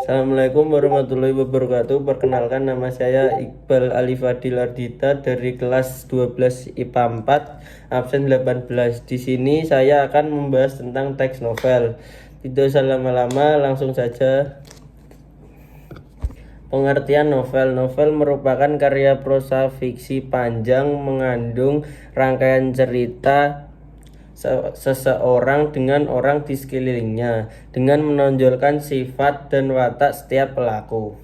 Assalamualaikum warahmatullahi wabarakatuh. Perkenalkan, nama saya Iqbal Ali Fadil Ardita dari kelas 12 IPA 4 absen 18. Di sini saya akan membahas tentang teks novel. Tidak usah lama-lama, langsung saja. Pengertian novel. Novel merupakan karya prosa fiksi panjang mengandung rangkaian cerita seseorang dengan orang di sekelilingnya dengan menonjolkan sifat dan watak setiap pelaku.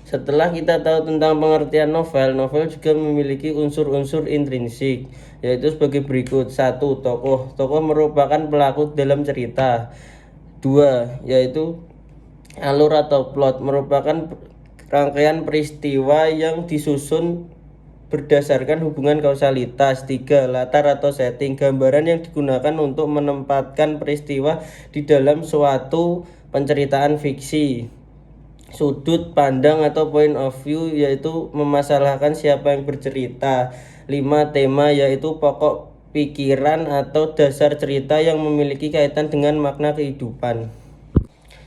Setelah kita tahu tentang pengertian novel, novel juga memiliki unsur-unsur intrinsik, yaitu sebagai berikut. 1. Tokoh. Tokoh merupakan pelaku dalam cerita. 2. Yaitu alur atau plot, merupakan rangkaian peristiwa yang disusun berdasarkan hubungan kausalitas. 3. Latar atau setting, gambaran yang digunakan untuk menempatkan peristiwa di dalam suatu penceritaan fiksi. Sudut pandang atau point of view, yaitu memasalahkan siapa yang bercerita. 5. Tema, yaitu pokok pikiran atau dasar cerita yang memiliki kaitan dengan makna kehidupan.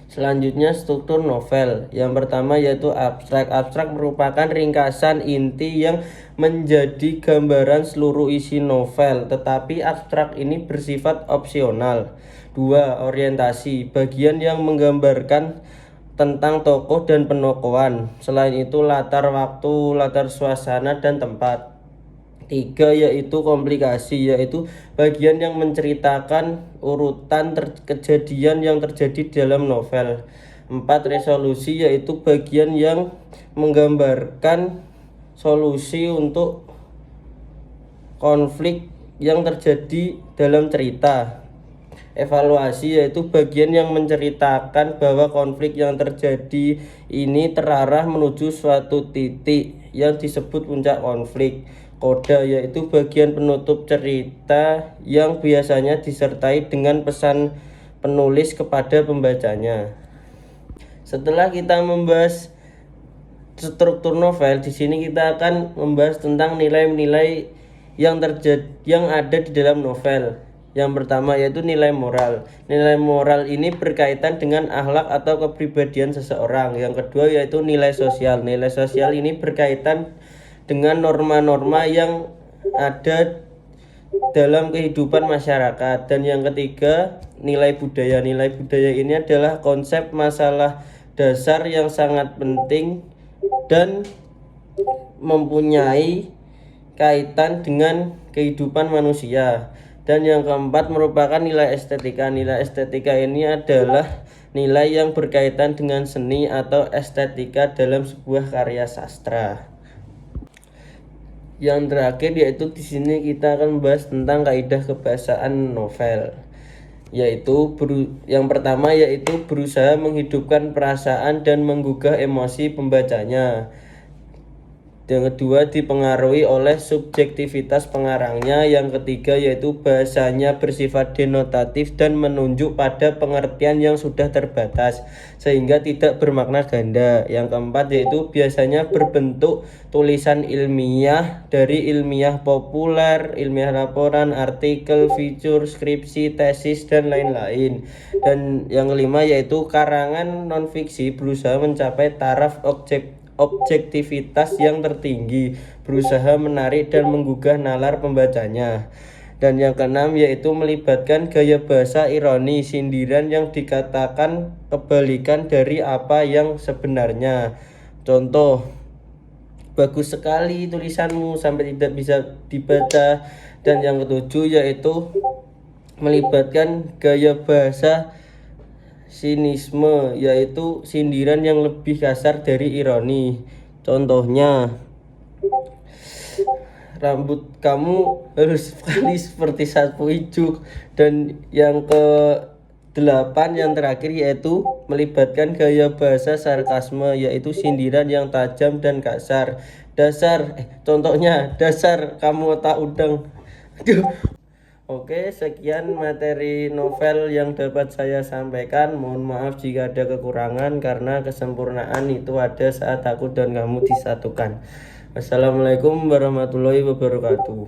Selanjutnya, struktur novel. Yang pertama yaitu abstrak. Abstrak merupakan ringkasan inti yang menjadi gambaran seluruh isi novel, tetapi abstrak ini bersifat opsional. 2. Orientasi, bagian yang menggambarkan tentang tokoh dan penokohan. Selain itu, latar waktu, latar suasana dan tempat. 3. Yaitu komplikasi, yaitu bagian yang menceritakan urutan kejadian yang terjadi dalam novel. 4. Resolusi, yaitu bagian yang menggambarkan solusi untuk konflik yang terjadi dalam cerita. Evaluasi, yaitu bagian yang menceritakan bahwa konflik yang terjadi ini terarah menuju suatu titik yang disebut puncak konflik. Koda, yaitu bagian penutup cerita yang biasanya disertai dengan pesan penulis kepada pembacanya. Setelah kita membahas struktur novel, di sini kita akan membahas tentang nilai-nilai yang ada di dalam novel. Yang pertama yaitu nilai moral. Nilai moral ini berkaitan dengan akhlak atau kepribadian seseorang. Yang kedua yaitu nilai sosial. Nilai sosial ini berkaitan dengan norma-norma yang ada dalam kehidupan masyarakat. Dan yang ketiga, nilai budaya. Nilai budaya ini adalah konsep masalah dasar yang sangat penting dan mempunyai kaitan dengan kehidupan manusia. Dan yang keempat merupakan nilai estetika. Nilai estetika ini adalah nilai yang berkaitan dengan seni atau estetika dalam sebuah karya sastra. Yang terakhir yaitu di sini kita akan membahas tentang kaidah kebahasaan novel. Yang pertama yaitu berusaha menghidupkan perasaan dan menggugah emosi pembacanya. Yang kedua dipengaruhi oleh subjektivitas pengarangnya. Yang ketiga yaitu bahasanya bersifat denotatif dan menunjuk pada pengertian yang sudah terbatas sehingga tidak bermakna ganda. Yang keempat yaitu biasanya berbentuk tulisan ilmiah dari ilmiah populer, ilmiah laporan, artikel, feature, skripsi, tesis, dan lain-lain. Dan yang kelima yaitu karangan non-fiksi berusaha mencapai taraf objektivitas yang tertinggi, berusaha menarik dan menggugah nalar pembacanya. Dan yang keenam yaitu melibatkan gaya bahasa ironi, sindiran yang dikatakan kebalikan dari apa yang sebenarnya. Contoh, bagus sekali tulisanmu sampai tidak bisa dibaca. Dan yang ketujuh yaitu melibatkan gaya bahasa sinisme, yaitu sindiran yang lebih kasar dari ironi. Contohnya, rambut kamu harus sekali seperti sapu ijuk. Dan yang ke-8 yang terakhir yaitu melibatkan gaya bahasa sarkasme, yaitu sindiran yang tajam dan kasar. Contohnya, dasar kamu otak udang. Oke, sekian materi novel yang dapat saya sampaikan. Mohon maaf jika ada kekurangan karena kesempurnaan itu ada saat aku dan kamu disatukan. Wassalamualaikum warahmatullahi wabarakatuh.